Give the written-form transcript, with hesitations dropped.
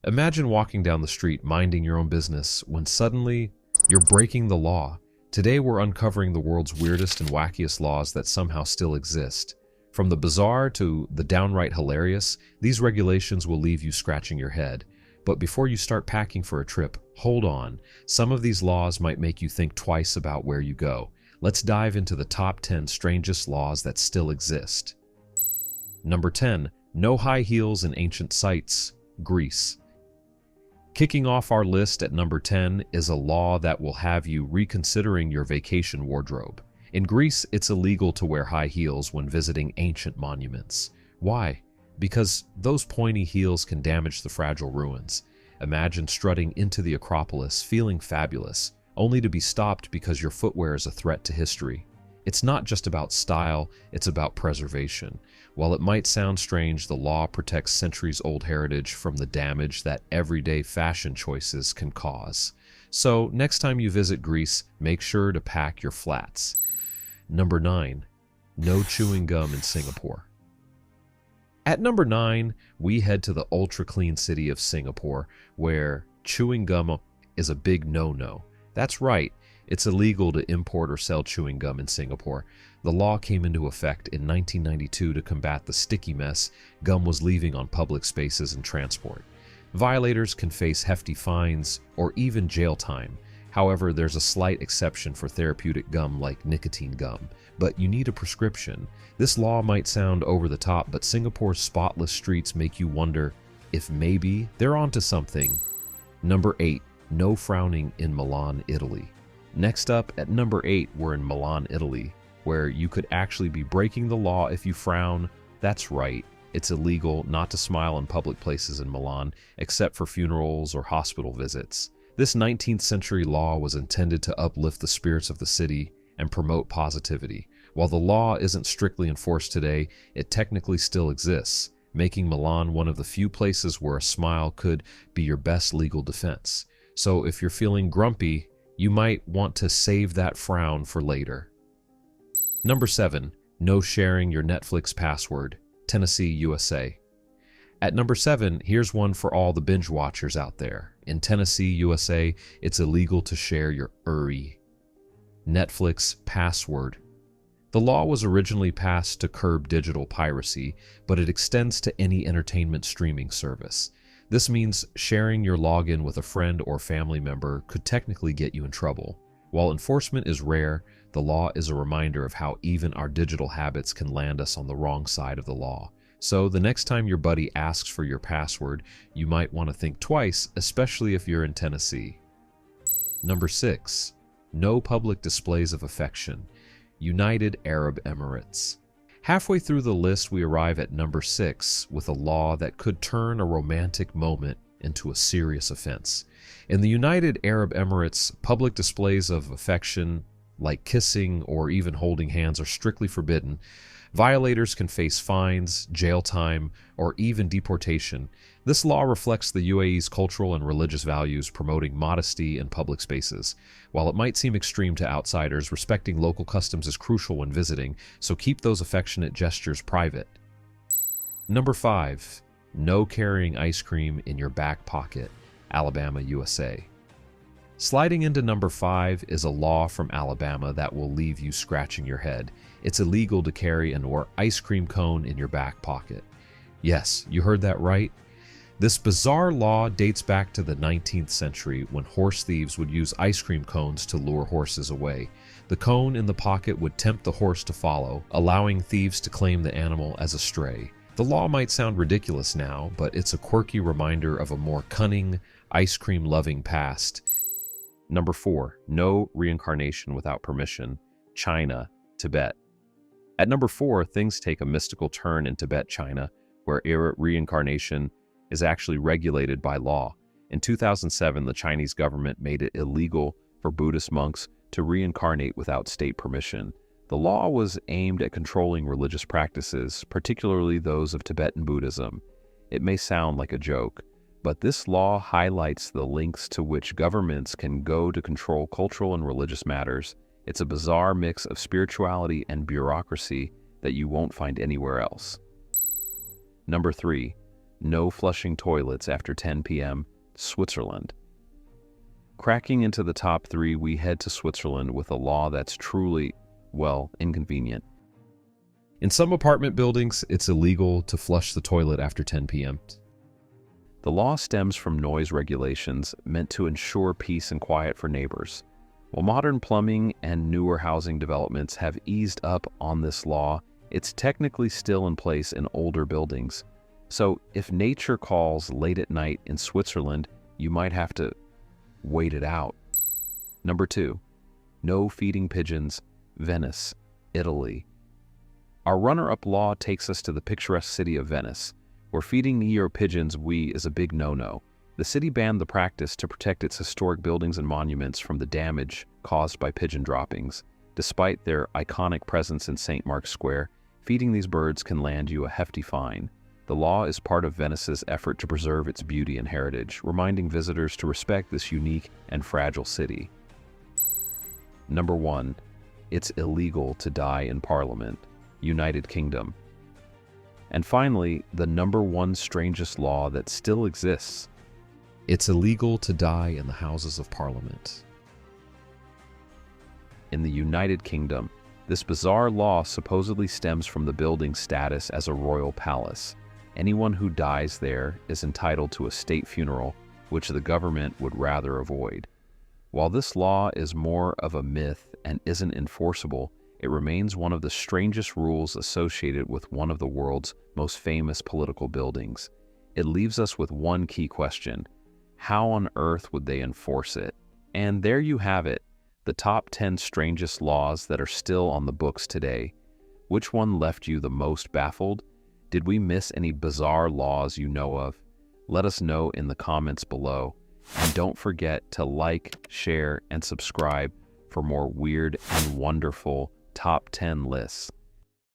Imagine walking down the street minding your own business when suddenly you're breaking the law. Today we're uncovering the world's weirdest and wackiest laws that somehow still exist. From the bizarre to the downright hilarious, these regulations will leave you scratching your head. But before you start packing for a trip, hold on. Some of these laws might make you think twice about where you go. Let's dive into the top 10 strangest laws that still exist. Number 10. No high heels in ancient sites, Greece. Kicking off our list at number 10 is a law that will have you reconsidering your vacation wardrobe. In Greece, it's illegal to wear high heels when visiting ancient monuments. Why? Because those pointy heels can damage the fragile ruins. Imagine strutting into the Acropolis feeling fabulous, only to be stopped because your footwear is a threat to history. It's not just about style, it's about preservation. While it might sound strange, the law protects centuries-old heritage from the damage that everyday fashion choices can cause. So, next time you visit Greece, make sure to pack your flats. Number 9. No chewing gum in Singapore. At number 9, we head to the ultra-clean city of Singapore, where chewing gum is a big no-no. That's right. It's illegal to import or sell chewing gum in Singapore. The law came into effect in 1992 to combat the sticky mess gum was leaving on public spaces and transport. Violators can face hefty fines or even jail time. However, there's a slight exception for therapeutic gum like nicotine gum, but you need a prescription. This law might sound over the top, but Singapore's spotless streets make you wonder if maybe they're onto something. Number 8. No frowning in Milan, Italy. Next up, at number 8, we're in Milan, Italy, where you could actually be breaking the law if you frown. That's right, it's illegal not to smile in public places in Milan, except for funerals or hospital visits. This 19th century law was intended to uplift the spirits of the city and promote positivity. While the law isn't strictly enforced today, it technically still exists, making Milan one of the few places where a smile could be your best legal defense. So if you're feeling grumpy, you might want to save that frown for later. Number 7. No sharing your Netflix password, Tennessee, USA. At number 7, here's one for all the binge watchers out there. In Tennessee, USA, it's illegal to share your Netflix password. The law was originally passed to curb digital piracy, but it extends to any entertainment streaming service. This means sharing your login with a friend or family member could technically get you in trouble. While enforcement is rare, the law is a reminder of how even our digital habits can land us on the wrong side of the law. So the next time your buddy asks for your password, you might want to think twice, especially if you're in Tennessee. Number 6. No public displays of affection, United Arab Emirates. Halfway through the list, we arrive at number 6 with a law that could turn a romantic moment into a serious offense. In the United Arab Emirates, public displays of affection, like kissing or even holding hands, are strictly forbidden. Violators can face fines, jail time, or even deportation. This law reflects the UAE's cultural and religious values, promoting modesty in public spaces. While it might seem extreme to outsiders, respecting local customs is crucial when visiting, so keep those affectionate gestures private. Number 5. No carrying ice cream in your back pocket, Alabama, USA. Sliding into number 5 is a law from Alabama that will leave you scratching your head. It's illegal to carry an ice cream cone in your back pocket. Yes, you heard that right. This bizarre law dates back to the 19th century when horse thieves would use ice cream cones to lure horses away. The cone in the pocket would tempt the horse to follow, allowing thieves to claim the animal as a stray. The law might sound ridiculous now, but it's a quirky reminder of a more cunning, ice cream-loving past. Number 4. No reincarnation without permission, China, Tibet. At number 4, things take a mystical turn in Tibet, China, where reincarnation is actually regulated by law. In 2007, the Chinese government made it illegal for Buddhist monks to reincarnate without state permission. The law was aimed at controlling religious practices, particularly those of Tibetan Buddhism. It may sound like a joke, but this law highlights the lengths to which governments can go to control cultural and religious matters. It's a bizarre mix of spirituality and bureaucracy that you won't find anywhere else. Number 3. No flushing toilets after 10 p.m., Switzerland. Cracking into the top 3, we head to Switzerland with a law that's truly, well, inconvenient. In some apartment buildings, it's illegal to flush the toilet after 10 p.m. The law stems from noise regulations meant to ensure peace and quiet for neighbors. While modern plumbing and newer housing developments have eased up on this law, it's technically still in place in older buildings. So if nature calls late at night in Switzerland, you might have to wait it out. Number 2, no feeding pigeons, Venice, Italy. Our runner-up law takes us to the picturesque city of Venice, where feeding near pigeons is a big no-no. The city banned the practice to protect its historic buildings and monuments from the damage caused by pigeon droppings. Despite their iconic presence in St. Mark's Square, feeding these birds can land you a hefty fine. The law is part of Venice's effort to preserve its beauty and heritage, reminding visitors to respect this unique and fragile city. Number 1, it's illegal to die in Parliament, United Kingdom. And finally, the number 1 strangest law that still exists. It's illegal to die in the Houses of Parliament. In the United Kingdom, this bizarre law supposedly stems from the building's status as a royal palace. Anyone who dies there is entitled to a state funeral, which the government would rather avoid. While this law is more of a myth and isn't enforceable, it remains one of the strangest rules associated with one of the world's most famous political buildings. It leaves us with one key question: how on earth would they enforce it? And there you have it, the top 10 strangest laws that are still on the books today. Which one left you the most baffled? Did we miss any bizarre laws you know of? Let us know in the comments below. And don't forget to like, share, and subscribe for more weird and wonderful top 10 lists.